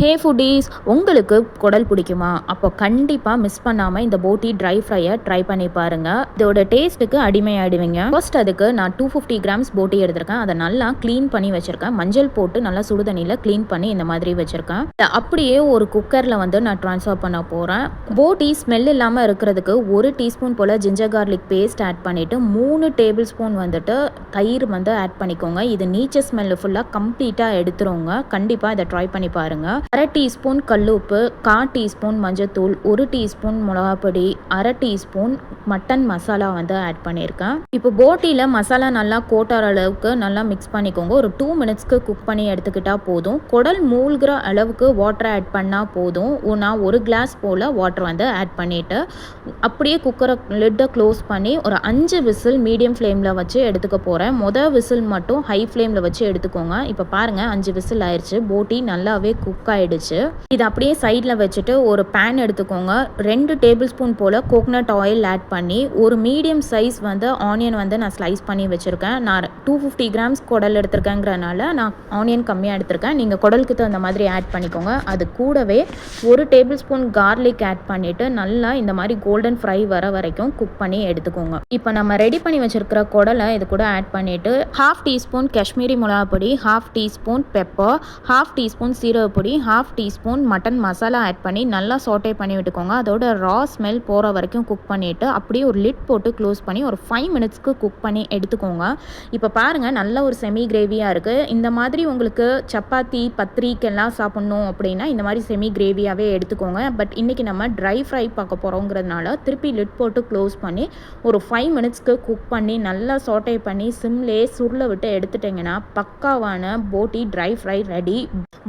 ஹே foodies, உங்களுக்கு குடல் பிடிக்குமா? அப்போ கண்டிப்பாக மிஸ் பண்ணாமல் இந்த போட்டி ட்ரை ஃப்ரையை ட்ரை பண்ணி பாருங்கள். இதோட டேஸ்ட்டுக்கு அடிமையாயிடுவீங்க. ஃபர்ஸ்ட் அதுக்கு நான் 250 கிராம்ஸ் போட்டி எடுத்திருக்கேன். அதை நல்லா க்ளீன் பண்ணி வச்சுருக்கேன். மஞ்சள் போட்டு நல்லா சுடுதண்ணியில் க்ளீன் பண்ணி இந்த மாதிரி வச்சுருக்கேன். அப்படியே ஒரு குக்கரில் நான் ட்ரான்ஸ்ஃபர் பண்ண போகிறேன். போட்டி ஸ்மெல் இல்லாமல் இருக்கிறதுக்கு 1 டீஸ்பூன் போல் ஜிஞ்சர் கார்லிக் பேஸ்ட் ஆட் பண்ணிவிட்டு 3 டேபிள் ஸ்பூன் தயிர் ஆட் பண்ணிக்கோங்க. இது நீச்ச ஸ்மெல்லு ஃபுல்லாக கம்ப்ளீட்டாக எடுத்துருவோங்க. கண்டிப்பாக இதை ட்ரை பண்ணி பாருங்கள். 1/2 டீஸ்பூன் கல்லுப்பு, 1/4 டீஸ்பூன் மஞ்சத்தூள், 1 டீஸ்பூன் மிளகாப்பொடி, 1/2 டீஸ்பூன் மட்டன் மசாலா ஆட் பண்ணியிருக்கேன். இப்போ போட்டியில் மசாலா நல்லா கோட்டார அளவுக்கு நல்லா மிக்ஸ் பண்ணிக்கோங்க. ஒரு 2 மினிட்ஸ்க்கு குக் பண்ணி எடுத்துக்கிட்டால் போதும். குடல் மூழ்கிற அளவுக்கு வாட்டர் ஆட் பண்ணால் போதும். நான் 1 கிளாஸ் போல் வாட்டர் ஆட் பண்ணிவிட்டு அப்படியே குக்கரை லிட்டை க்ளோஸ் பண்ணி ஒரு 5 விசில் மீடியம் ஃப்ளேமில் வச்சு எடுத்துக்க போகிறேன். விசில் மட்டும் ஹை ஃப்ளேமில் வச்சு எடுத்துக்கோங்க. இப்போ பாருங்கள், 5 விசில் ஆயிடுச்சு. போட்டி நல்லாவே குக் ஆயிடுச்சு. இது அப்படியே சைடில் வச்சுட்டு ஒரு பேன் எடுத்துக்கோங்க. 2 டேபிள் ஸ்பூன் போல் கோகனட் ஆயில் ஆட் பண்ணி ஒரு மீடியம் சைஸ் ஆனியன் நான் ஸ்லைஸ் பண்ணி வச்சுருக்கேன். நான் 250 கிராம்ஸ் குடல் எடுத்திருக்கேங்கிறனால நான் ஆனியன் கம்மியாக எடுத்திருக்கேன். நீங்கள் குடலுக்கு தகுந்த மாதிரி ஆட் பண்ணிக்கோங்க. அது கூடவே 1 டேபிள் ஸ்பூன் கார்லிக் ஆட் பண்ணிவிட்டு நல்லா இந்த மாதிரி கோல்டன் ஃப்ரை வர வரைக்கும் குக் பண்ணி எடுத்துக்கோங்க. இப்போ நம்ம ரெடி பண்ணி வச்சுருக்கிற குடலை இது கூட ஆட் பண்ணிவிட்டு 1/2 டீஸ்பூன் காஷ்மீரி மிளகாப்பொடி, 1/2 டீஸ்பூன் பெப்பர், 1/2 டீஸ்பூன் சீரகப்பொடி, 1/2 டீஸ்பூன் மட்டன் மசாலா ஆட் பண்ணி நல்லா சாட்டே பண்ணி விட்டுக்கோங்க. அதோட ரா ஸ்மெல் போகிற வரைக்கும் குக் பண்ணிவிட்டு அப்படியே ஒரு லிட் போட்டு க்ளோஸ் பண்ணி ஒரு 5 மினிட்ஸ்க்கு குக் பண்ணி எடுத்துக்கோங்க. இப்போ பாருங்கள், நல்ல ஒரு செமி கிரேவியாக இருக்குது. இந்த மாதிரி உங்களுக்கு சப்பாத்தி பத்திரிக்கெல்லாம் சாப்பிட்ணும் அப்படின்னா இந்த மாதிரி செமி கிரேவியாகவே எடுத்துக்கோங்க. பட் இன்றைக்கி நம்ம ட்ரை ஃப்ரை பார்க்க போகிறோங்கிறதுனால திருப்பி லிட் போட்டு க்ளோஸ் பண்ணி ஒரு 5 மினிட்ஸ்க்கு குக் பண்ணி நல்லா சாட்டே பண்ணி சிம்லே சுருள விட்டு எடுத்துட்டிங்கன்னா பக்காவான போட்டி ட்ரை ஃப்ரை ரெடி.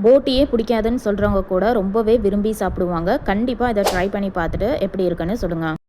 போட்டியே பிடிக்காதுன்னு சொல்கிறவங்க கூட ரொம்பவே விரும்பி சாப்பிடுவாங்க. கண்டிப்பாக இதை ட்ரை பண்ணி பார்த்துட்டு எப்படி இருக்குன்னு சொல்லுங்கள்.